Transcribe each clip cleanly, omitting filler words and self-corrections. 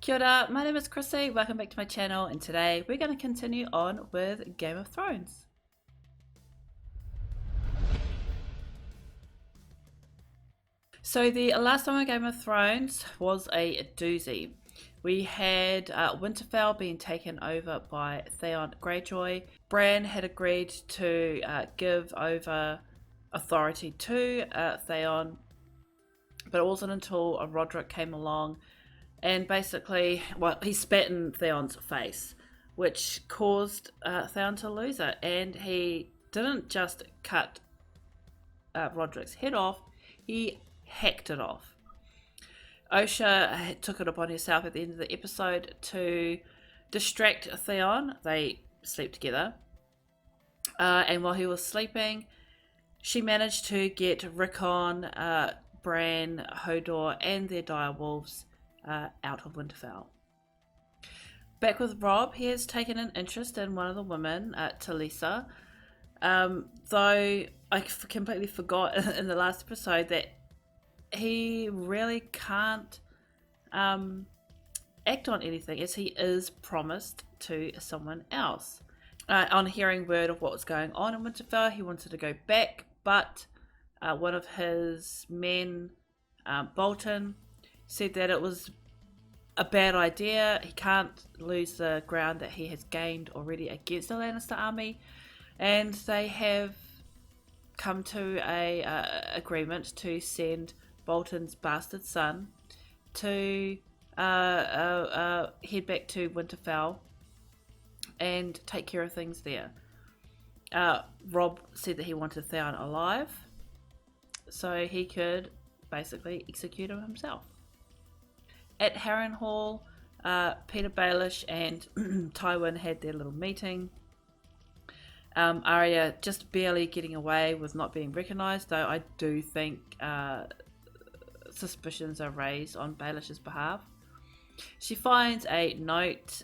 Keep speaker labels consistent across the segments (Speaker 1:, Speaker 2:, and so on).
Speaker 1: Kia ora, my name is Chrissy, welcome back to my channel, and today we're going to continue on with Game of Thrones. So the last one on Game of Thrones was a doozy. We had Winterfell being taken over by Theon Greyjoy. Bran had agreed to give over authority to Theon, but it wasn't until Roderick came along and basically, well, he spat in Theon's face, which caused Theon to lose it. And he didn't just cut Roderick's head off, he hacked it off. Osha took it upon herself at the end of the episode to distract Theon. They sleep together. And while he was sleeping, she managed to get Rickon, Bran, Hodor, and their direwolves out of Winterfell. Back with Robb, he has taken an interest in one of the women, Talisa. Though I completely forgot in the last episode that he really can't act on anything, as he is promised to someone else. On hearing word of what was going on in Winterfell, he wanted to go back, but one of his men, Bolton, said that it was a bad idea. He can't lose the ground that he has gained already against the Lannister army, and they have come to a agreement to send Bolton's bastard son to head back to Winterfell and take care of things there. Robb said that he wanted Theon alive so he could basically execute him himself. At Harrenhal, Peter Baelish and Tywin had their little meeting. Arya just barely getting away with not being recognised, though I do think suspicions are raised on Baelish's behalf. She finds a note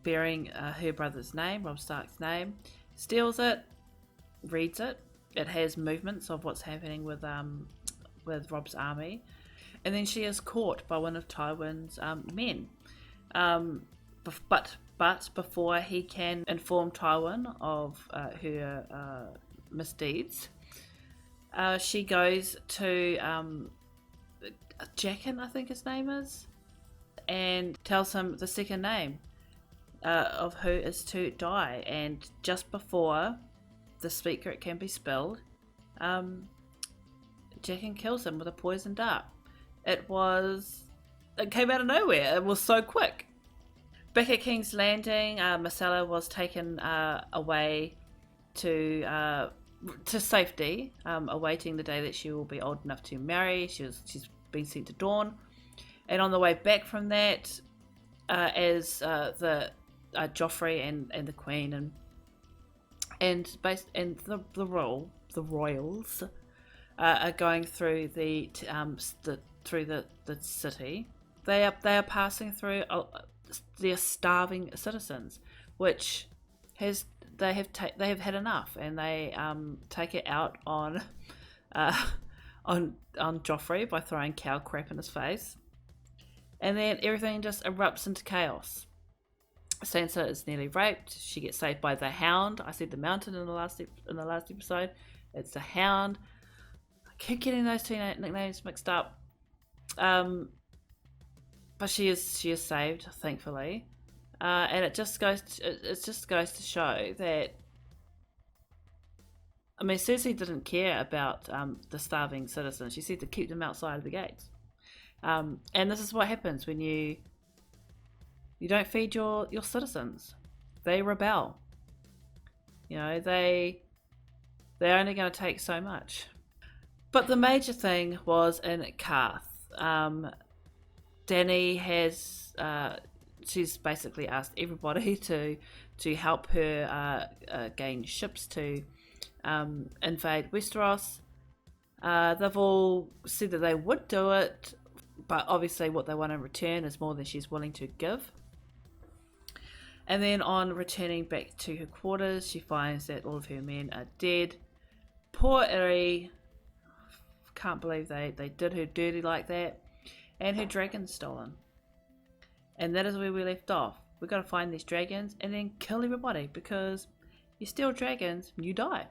Speaker 1: bearing her brother's name, Robb Stark's name, steals it, reads it. It has movements of what's happening with Robb's army. And then she is caught by one of Tywin's men. But before he can inform Tywin of her misdeeds, she goes to Jaqen, I think his name is, and tells him the second name of who is to die. And just before the secret can be spilled, Jaqen kills him with a poison dart. It came out of nowhere. It was so quick. Back at King's Landing, Myrcella was taken away to safety, awaiting the day that she will be old enough to marry. She's been sent to Dorne, and on the way back from that, as the Joffrey and the Queen and the royals are going through the city. They are passing through. They're starving citizens, which they have had enough, and they take it out on Joffrey by throwing cow crap in his face, and then everything just erupts into chaos. Sansa is nearly raped. She gets saved by the Hound. I said the Mountain in the last episode. It's the Hound. I keep getting those two nicknames mixed up. But she is saved, thankfully, and it just goes to show that, I mean, Cersei didn't care about the starving citizens. She said to keep them outside of the gates, and this is what happens when you don't feed your citizens. They rebel. You know, they're only going to take so much. But the major thing was in Karth. Dany has she's basically asked everybody to help her gain ships to invade Westeros. They've all said that they would do it, but obviously what they want in return is more than she's willing to give. And then on returning back to her quarters, she finds that all of her men are dead. Poor Irri, can't believe they did her dirty like that. And her dragon's stolen. And that is where we left off. We gotta find these dragons and then kill everybody, because you steal dragons, you die.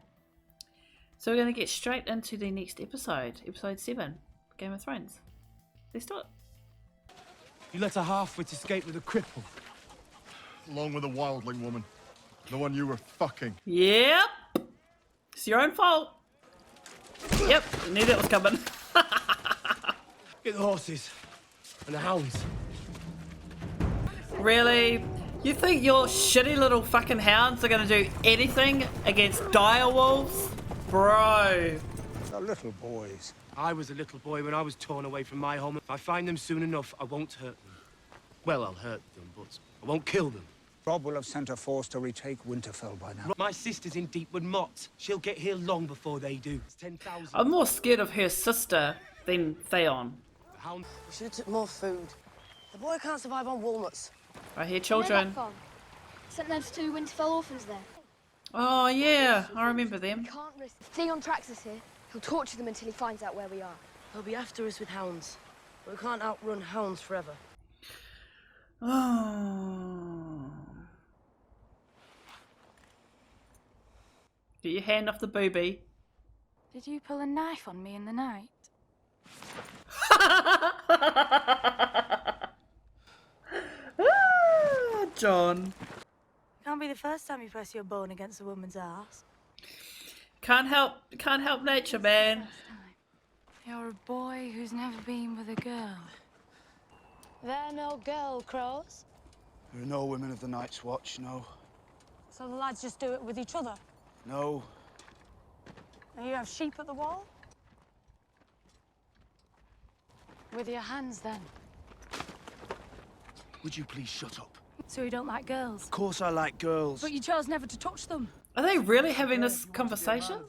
Speaker 1: So we're gonna get straight into the next episode, episode 7, Game of Thrones. Let's do it.
Speaker 2: You let a half-wit escape with a cripple.
Speaker 3: Along with the wildling woman. The one you were fucking.
Speaker 1: Yep. It's your own fault. Yep, I knew that was coming.
Speaker 2: Get the horses and the hounds.
Speaker 1: Really? You think your shitty little fucking hounds are gonna do anything against dire wolves? Bro.
Speaker 4: They're little boys.
Speaker 2: I was a little boy when I was torn away from my home. If I find them soon enough, I won't hurt them. Well, I'll hurt them, but I won't kill them.
Speaker 4: Robb will have sent a force to retake Winterfell by now.
Speaker 2: My sister's in Deepwood Motte. She'll get here long before they do. It's 10,000.
Speaker 1: I'm more scared of her sister than Theon.
Speaker 2: The hound.
Speaker 5: We should have took more food. The boy can't survive on walnuts.
Speaker 1: I hear children.
Speaker 6: Sent them to 2 Winterfell orphans there.
Speaker 1: Oh yeah, I remember them.
Speaker 6: Can't risk. If Theon tracks us here, he'll torture them until he finds out where we are.
Speaker 5: He'll be after us with hounds. But we can't outrun hounds forever.
Speaker 1: Oh. Get your hand off the booby.
Speaker 7: Did you pull a knife on me in the night?
Speaker 1: Ah, John.
Speaker 7: Can't be the first time you press your bone against a woman's ass.
Speaker 1: Can't help nature, man.
Speaker 7: You're a boy who's never been with a girl.
Speaker 6: There no girl crows.
Speaker 4: There are no women of the Night's Watch, no.
Speaker 8: So the lads just do it with each other?
Speaker 4: No.
Speaker 8: And you have sheep at the wall?
Speaker 7: With your hands, then.
Speaker 2: Would you please shut up?
Speaker 7: So you don't like girls?
Speaker 4: Of course I like girls.
Speaker 8: But you chose never to touch them.
Speaker 1: Are they really having this conversation?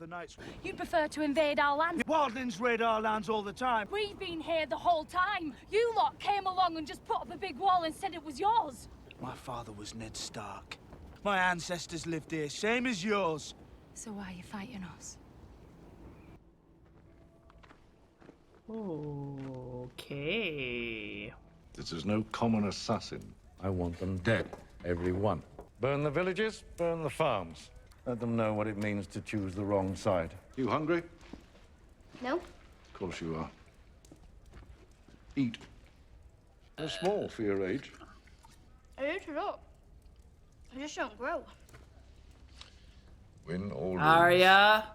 Speaker 8: You'd prefer to invade our land.
Speaker 4: Wildlings raid our lands all the time.
Speaker 8: We've been here the whole time. You lot came along and just put up a big wall and said it was yours.
Speaker 4: My father was Ned Stark. My ancestors lived here, same as yours.
Speaker 7: So why are you fighting us?
Speaker 1: Okay.
Speaker 9: This is no common assassin. I want them dead, every one. Burn the villages, burn the farms. Let them know what it means to choose the wrong side. You hungry?
Speaker 6: No?
Speaker 9: Of course you are. Eat. You're small for your age.
Speaker 6: I ate it up. I just don't grow.
Speaker 9: Win or lose.
Speaker 1: Arya,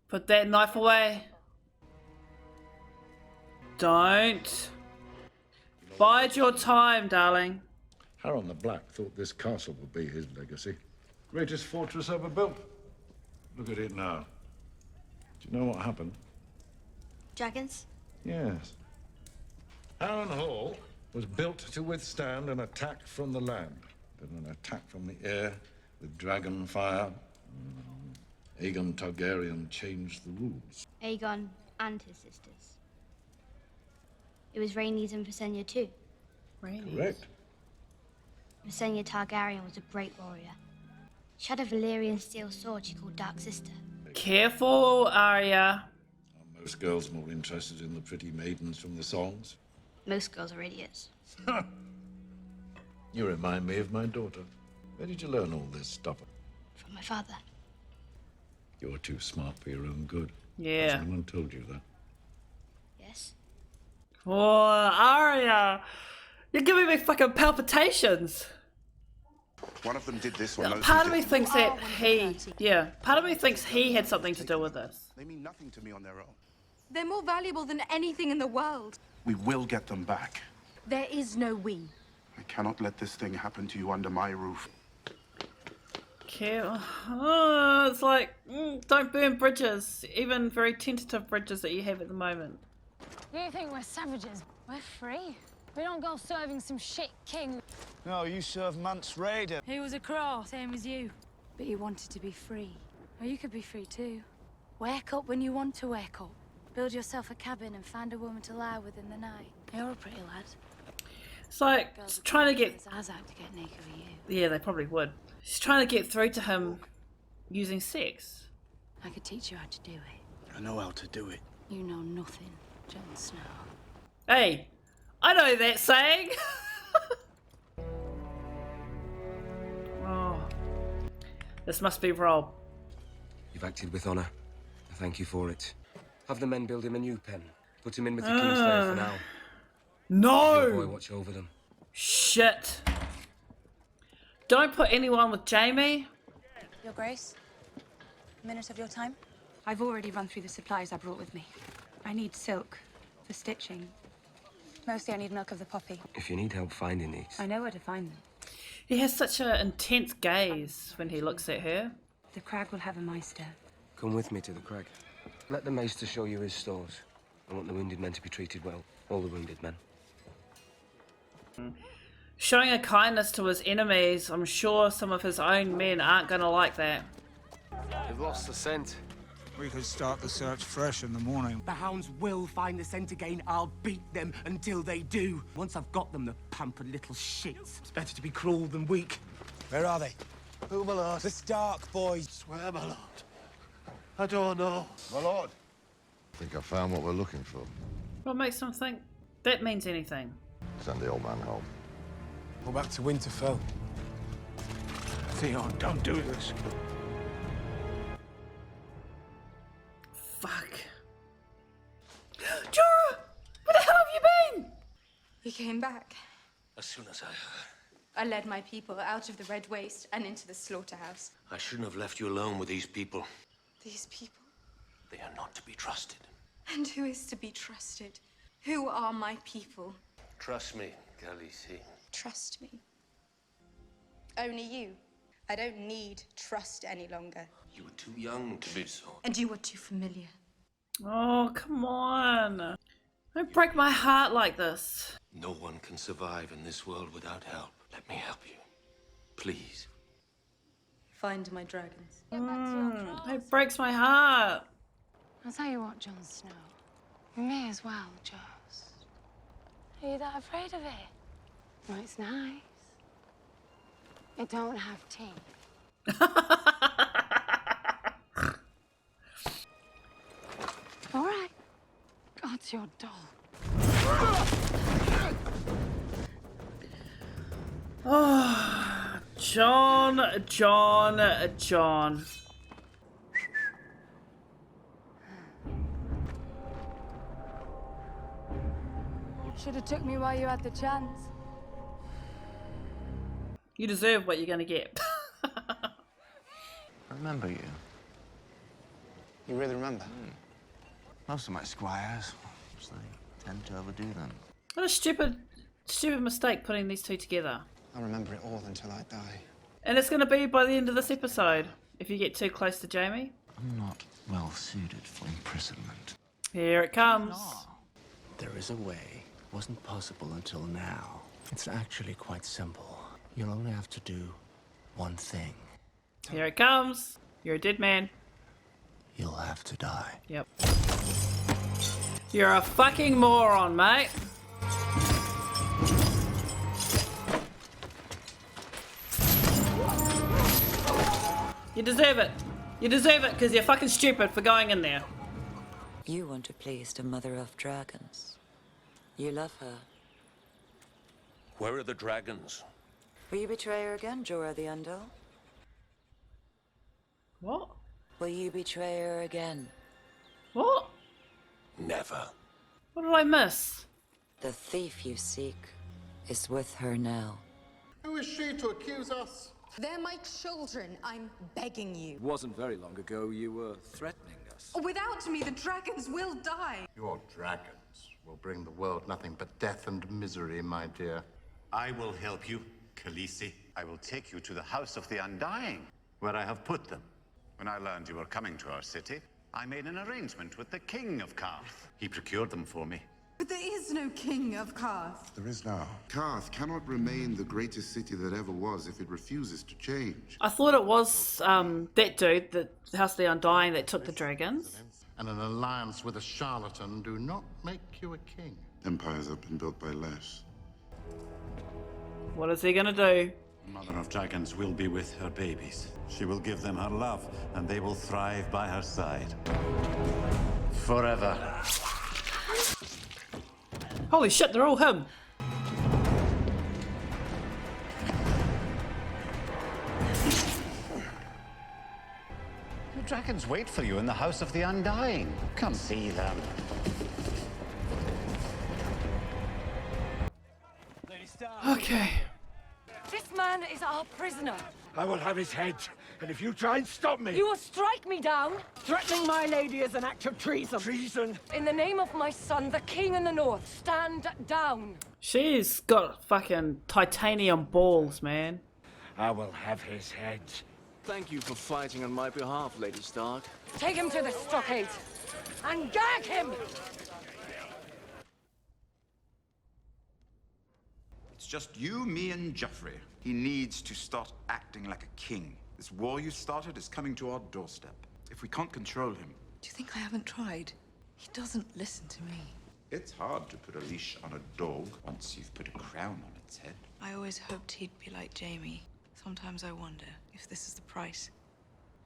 Speaker 1: put that knife away. Don't. Bide your time, darling.
Speaker 9: Haron the Black thought this castle would be his legacy. Greatest fortress ever built. Look at it now. Do you know what happened?
Speaker 6: Dragons?
Speaker 9: Yes. Haron Hall was built to withstand an attack from the land, then an attack from the air with dragon fire. Aegon Targaryen changed the rules.
Speaker 6: Aegon and his sisters. It was Rhaenys and Visenya too.
Speaker 9: Correct.
Speaker 6: Visenya Targaryen was a great warrior. She had a Valyrian steel sword she called Dark Sister.
Speaker 1: Careful, Arya.
Speaker 9: Are most girls more interested in the pretty maidens from the songs?
Speaker 6: Most girls are idiots.
Speaker 9: You remind me of my daughter. Where did you learn all this stuff?
Speaker 6: From my father.
Speaker 9: You're too smart for your own good.
Speaker 1: Yeah.
Speaker 9: Has anyone told you that?
Speaker 6: Yes?
Speaker 1: Oh, Arya. You're giving me fucking palpitations.
Speaker 10: One of them did this one.
Speaker 1: Part of me thinks that part of me thinks he had something to do with this.
Speaker 10: They mean nothing to me on their own.
Speaker 8: They're more valuable than anything in the world.
Speaker 10: We will get them back.
Speaker 8: There is no we.
Speaker 10: I cannot let this thing happen to you under my roof.
Speaker 1: Oh, it's like, don't burn bridges, even very tentative bridges that you have at the moment.
Speaker 8: You think we're savages? We're free. We don't go serving some shit king.
Speaker 4: No, you serve Mance Raider.
Speaker 7: He was a crow, same as you. But he wanted to be free. Well, you could be free too. Wake up when you want to wake up. Build yourself a cabin and find a woman to lie with in the night. You're a pretty lad.
Speaker 1: It's like trying to get.
Speaker 7: Eyes out to get naked with you.
Speaker 1: Yeah, they probably would. She's trying to get through to him using sex.
Speaker 7: I could teach you how to do it.
Speaker 4: I know how to do it.
Speaker 7: You know nothing, Jon Snow.
Speaker 1: Hey, I know that saying. This must be Rob.
Speaker 11: You've acted with honor. I thank you for it. Have the men build him a new pen. Put him in with the Kingslayer for now.
Speaker 1: No!
Speaker 11: Your boy watch over them.
Speaker 1: Shit. Don't put anyone with Jamie.
Speaker 12: Your Grace, a minute of your time?
Speaker 13: I've already run through the supplies I brought with me. I need silk for stitching.
Speaker 12: Mostly I need milk of the poppy.
Speaker 11: If you need help finding these.
Speaker 13: I know where to find them.
Speaker 1: He has such an intense gaze when he looks at her.
Speaker 13: The crag will have a Meister.
Speaker 11: Come with me to the crag. Let the maester show you his stores. I want the wounded men to be treated well. All the wounded men.
Speaker 1: Showing a kindness to his enemies, I'm sure some of his own men aren't gonna like that.
Speaker 11: They've lost the scent.
Speaker 4: We could start the search fresh in the morning.
Speaker 2: The hounds will find the scent again. I'll beat them until they do. Once I've got them, the pampered little shits. It's better to be cruel than weak.
Speaker 4: Where are they? Who, my lord? The Stark boys.
Speaker 3: Swear, my lord. I don't know.
Speaker 14: My lord. I think I found what we're looking for.
Speaker 1: What makes him think that means anything?
Speaker 14: Send the old man home.
Speaker 2: Go back to Winterfell.
Speaker 4: Theon, don't do this.
Speaker 1: Fuck. Jorah! Where the hell have you been?
Speaker 13: He came back.
Speaker 15: As soon as I heard.
Speaker 13: I led my people out of the Red Waste and into the slaughterhouse.
Speaker 15: I shouldn't have left you alone with these people.
Speaker 13: These people?
Speaker 15: They are not to be trusted.
Speaker 13: And who is to be trusted? Who are my people?
Speaker 15: Trust me, Khaleesi.
Speaker 13: Trust me. Only you. I don't need trust any longer.
Speaker 15: You were too young to be so.
Speaker 13: And you were too familiar.
Speaker 1: Oh, come on. Don't break my heart like this.
Speaker 15: No one can survive in this world without help. Let me help you. Please.
Speaker 13: Find my dragons.
Speaker 1: It breaks my heart.
Speaker 8: I'll tell you what, Jon Snow. You may as well just... Are you that afraid of it? Well, it's nice. It don't have teeth. All right. God's your doll.
Speaker 1: Oh, Jon.
Speaker 7: Should have took me while you had the chance.
Speaker 1: You deserve what you're gonna get.
Speaker 16: I remember you. You really remember? Most of my squires, they tend to overdo them.
Speaker 1: What a stupid mistake putting these two together.
Speaker 16: I'll remember it all until I die.
Speaker 1: And it's gonna be by the end of this episode, if you get too close to Jamie.
Speaker 16: I'm not well suited for imprisonment.
Speaker 1: Here it comes.
Speaker 16: There is a way. Wasn't possible until now. It's actually quite simple. You'll only have to do one thing.
Speaker 1: Here it comes. You're a dead man.
Speaker 16: You'll have to die.
Speaker 1: Yep. You're a fucking moron, mate. You deserve it. You deserve it because you're fucking stupid for going in there.
Speaker 17: You want to please the Mother of Dragons. You love her.
Speaker 15: Where are the dragons?
Speaker 17: Will you betray her again, Jorah the Undel?
Speaker 1: What?
Speaker 17: Will you betray her again?
Speaker 1: What?
Speaker 15: Never.
Speaker 1: What did I miss?
Speaker 17: The thief you seek is with her now.
Speaker 3: Who is she to accuse us?
Speaker 18: They're my children. I'm begging you.
Speaker 19: It wasn't very long ago you were threatening us.
Speaker 18: Without me, the dragons will die.
Speaker 10: Your dragons will bring the world nothing but death and misery, my dear.
Speaker 20: I will help you, Khaleesi. I will take you to the House of the Undying, where I have put them. When I learned you were coming to our city, I made an arrangement with the King of Karth. He procured them for me.
Speaker 18: But there is no king of Karth.
Speaker 10: There is now. Karth cannot remain the greatest city that ever was if it refuses to change.
Speaker 1: I thought it was that dude, the House of the Undying, that took the dragons.
Speaker 10: And an alliance with a charlatan do not make you a king. Empires have been built by less.
Speaker 1: What is he gonna do?
Speaker 20: Mother of Dragons will be with her babies. She will give them her love, and they will thrive by her side. Forever.
Speaker 1: Holy shit, they're all him.
Speaker 20: dragons wait for you in the House of the Undying. Come see them.
Speaker 1: Okay.
Speaker 21: This man is our prisoner.
Speaker 22: I will have his head, and if you try and stop me...
Speaker 21: You will strike me down.
Speaker 22: Threatening my lady is an act of treason. Treason?
Speaker 21: In the name of my son, the king in the north, stand down.
Speaker 1: She's got fucking titanium balls, man.
Speaker 22: I will have his head.
Speaker 19: Thank you for fighting on my behalf, Lady Stark.
Speaker 21: Take him to the stockade and gag him.
Speaker 23: It's just you, me, and Joffrey. He needs to start acting like a king. This war you started is coming to our doorstep. If we can't control him...
Speaker 24: Do you think I haven't tried? He doesn't listen to me.
Speaker 23: It's hard to put a leash on a dog once you've put a crown on its head.
Speaker 24: I always hoped he'd be like Jaime. Sometimes I wonder if this is the price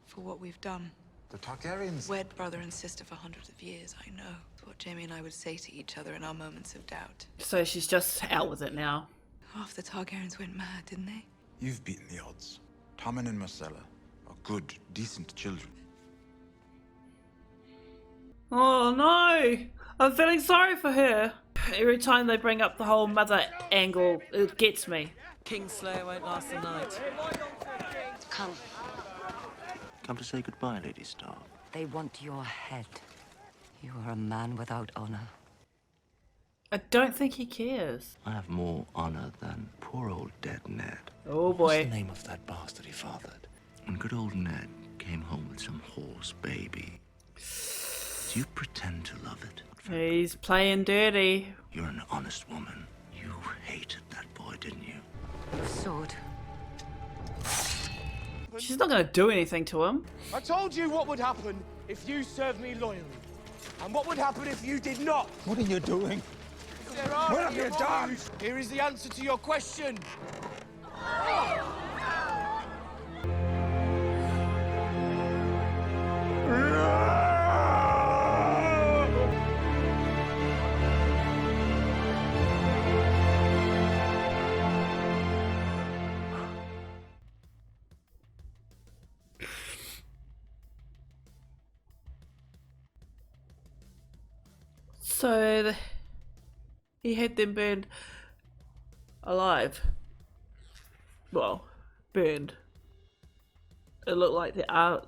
Speaker 24: for what we've done.
Speaker 23: The Targaryens...
Speaker 24: Wed brother and sister for hundreds of years, I know. It's what Jaime and I would say to each other in our moments of doubt.
Speaker 1: So she's just out with it now.
Speaker 24: Half the Targaryens went mad, didn't they?
Speaker 23: You've beaten the odds. Tommen and Myrcella are good, decent children.
Speaker 1: Oh no! I'm feeling sorry for her. Every time they bring up the whole mother angle, it gets me.
Speaker 25: Kingslayer won't last the night.
Speaker 17: Come.
Speaker 16: Come to say goodbye, Lady Stark.
Speaker 17: They want your head. You are a man without honor.
Speaker 1: I don't think he cares.
Speaker 16: I have more honor than poor old dead Ned.
Speaker 1: Oh boy.
Speaker 16: What's the name of that bastard he fathered? When good old Ned came home with some horse baby. Do you pretend to love it?
Speaker 1: He's playing dirty.
Speaker 16: You're an honest woman. You hated that boy, didn't you?
Speaker 17: Sword.
Speaker 1: She's not going to do anything to him.
Speaker 2: I told you what would happen if you served me loyally. And what would happen if you did not.
Speaker 22: What are you doing?
Speaker 2: There are
Speaker 22: What have you done?
Speaker 2: Here is the answer to your question.
Speaker 1: So he had them burned alive. Well, burned. It looked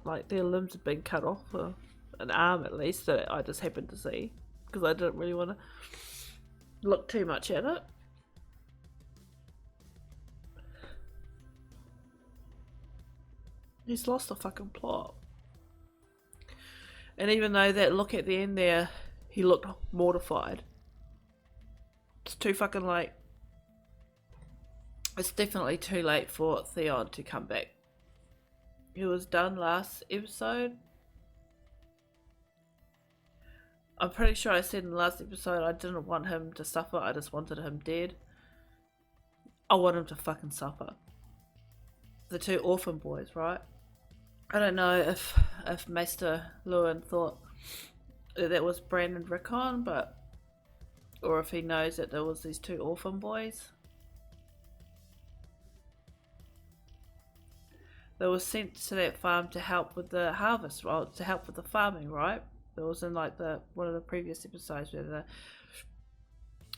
Speaker 1: like their limbs had been cut off, or an arm at least, that I just happened to see because I didn't really want to look too much at it. He's lost the fucking plot. And even though that look at the end there, he looked mortified. It's too fucking late. It's definitely too late for Theon to come back. He was done last episode. I'm pretty sure I said in the last episode I didn't want him to suffer, I just wanted him dead. I want him to fucking suffer. The two orphan boys, right? I don't know if Maester Luwin thought that was Bran and Rickon, but or if he knows that there was these two orphan boys. They were sent to that farm to help with the harvest, well, to help with the farming, right? It was in like one of the previous episodes where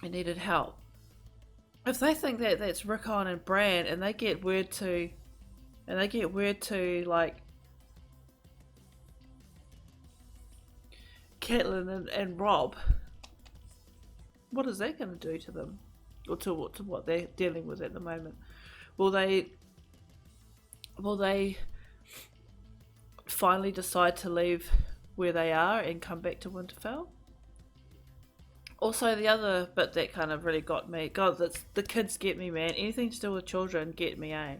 Speaker 1: they needed help. If they think that that's Rickon and Bran, and they get word to like Catelyn and Rob, what is that going to do to them, or to what they're dealing with at the moment? Will they finally decide to leave where they are and come back to Winterfell? Also, the other bit that kind of really got me, God, that's the kids get me, man. Anything to do with children get me, eh?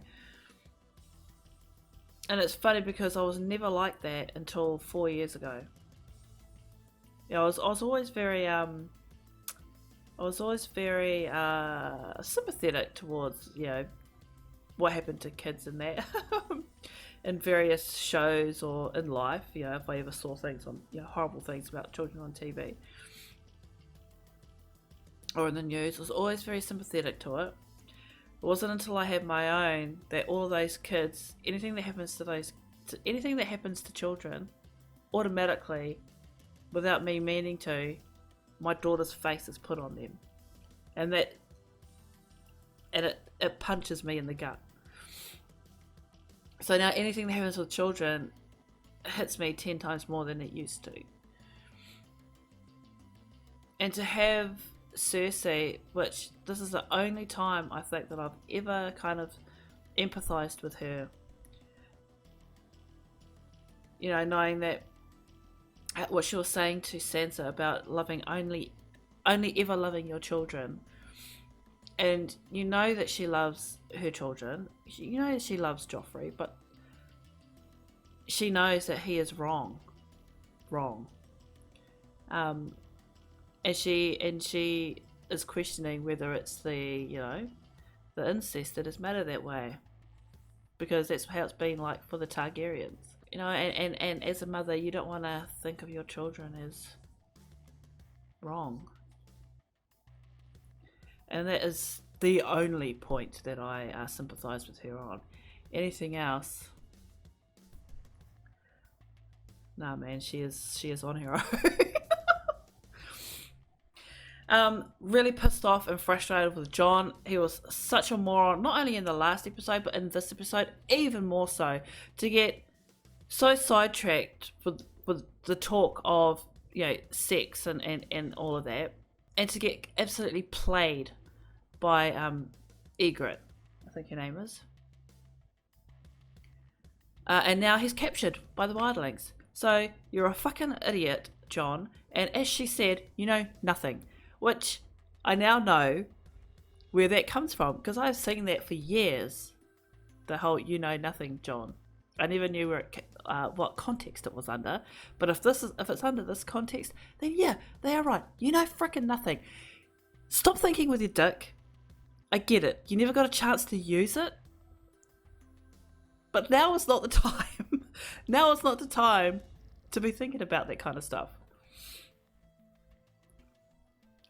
Speaker 1: And it's funny because I was never like that until 4 years ago. Yeah, I was always very sympathetic towards, you know, what happened to kids in that in various shows or in life. You know, if I ever saw things on, you know, horrible things about children on TV or in the news, I was always very sympathetic to it. It wasn't until I had my own that all of those kids, anything that happens to those anything that happens to children, automatically, without me meaning to, my daughter's face is put on them, and it punches me in the gut. So now anything that happens with children hits me 10 times more than it used to. And to have Cersei, which this is the only time I think that I've ever kind of empathized with her, you know, knowing that what she was saying to Sansa about loving only ever loving your children, and you know that she loves her children, you know that she loves Joffrey, but she knows that he is wrong. And she is questioning whether it's the incest that has made her that way, because that's how it's been like for the Targaryens, you know. And as a mother, you don't want to think of your children as wrong, and that is the only point that I sympathise with her on. Anything else, nah, man, she is on her own. Really pissed off and frustrated with Jon. He was such a moron, not only in the last episode, but in this episode even more so, to get so sidetracked with the talk of, you know, sex and all of that, and to get absolutely played by Ygritte, I think her name is. And now he's captured by the wildlings. So you're a fucking idiot, Jon, and as she said, you know nothing. Which I now know where that comes from, because I've seen that for years. The whole "you know nothing, Jon." I never knew what context it was under, but if it's under this context, then yeah, they are right. You know frickin' nothing. Stop thinking with your dick. I get it. You never got a chance to use it, but now is not the time. Now is not the time to be thinking about that kind of stuff.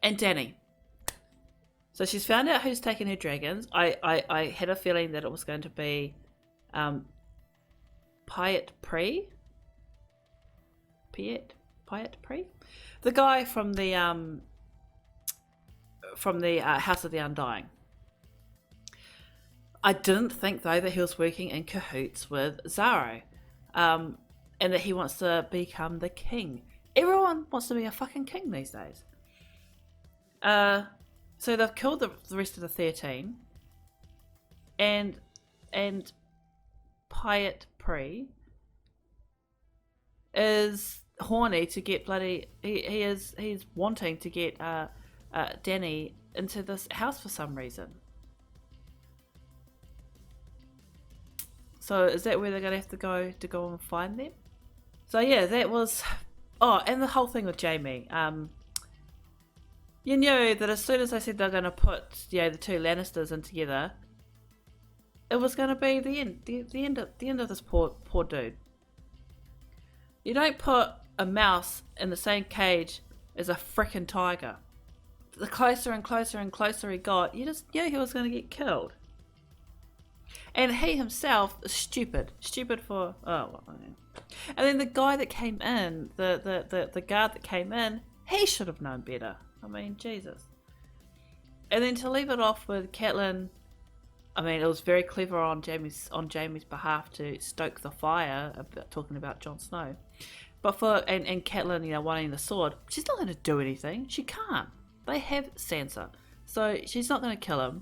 Speaker 1: And Dany. So she's found out who's taken her dragons. I had a feeling that it was going to be Pyat Pree. The guy from the House of the Undying. I didn't think though that he was working in cahoots with Xaro, and that he wants to become the king. Everyone wants to be a fucking king these days. So they've killed the rest of the 13, and Pyat Pree is horny to get bloody. He's wanting to get Dany into this house for some reason. So is that where they're gonna have to go and find them? So yeah, that was. Oh, and the whole thing with Jaime. You knew that as soon as I said they're going to put, the two Lannisters in together, it was going to be the end of this poor dude. You don't put a mouse in the same cage as a frickin' tiger. The closer and closer and closer he got, you just knew he was going to get killed. And he himself is stupid for and then the guy that came in, the guard that came in, he should have known better. I mean, Jesus. And then to leave it off with Catelyn, I mean, it was very clever on Jaime's behalf to stoke the fire, talking about Jon Snow. But and Catelyn, wanting the sword, she's not going to do anything. She can't. They have Sansa, so she's not going to kill him.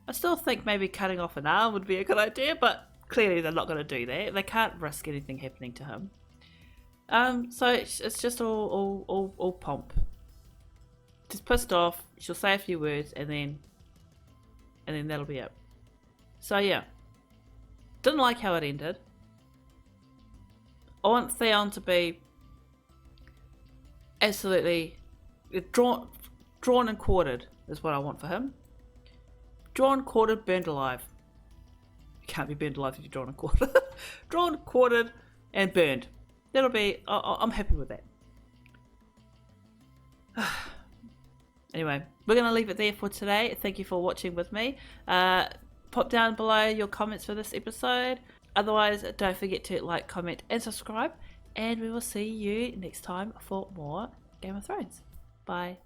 Speaker 1: I still think maybe cutting off an arm would be a good idea, but clearly they're not going to do that. They can't risk anything happening to him. So it's just all pomp. Just pissed off. She'll say a few words, and then that'll be it. So yeah, didn't like how it ended. I want Theon to be absolutely drawn and quartered is what I want for him. Drawn, quartered, burned alive. You can't be burned alive if you're drawn and quartered. Drawn, quartered, and burned. That'll be. I'm happy with that. Anyway, we're going to leave it there for today. Thank you for watching with me. Pop down below your comments for this episode. Otherwise, don't forget to like, comment and subscribe, and we will see you next time for more Game of Thrones. Bye.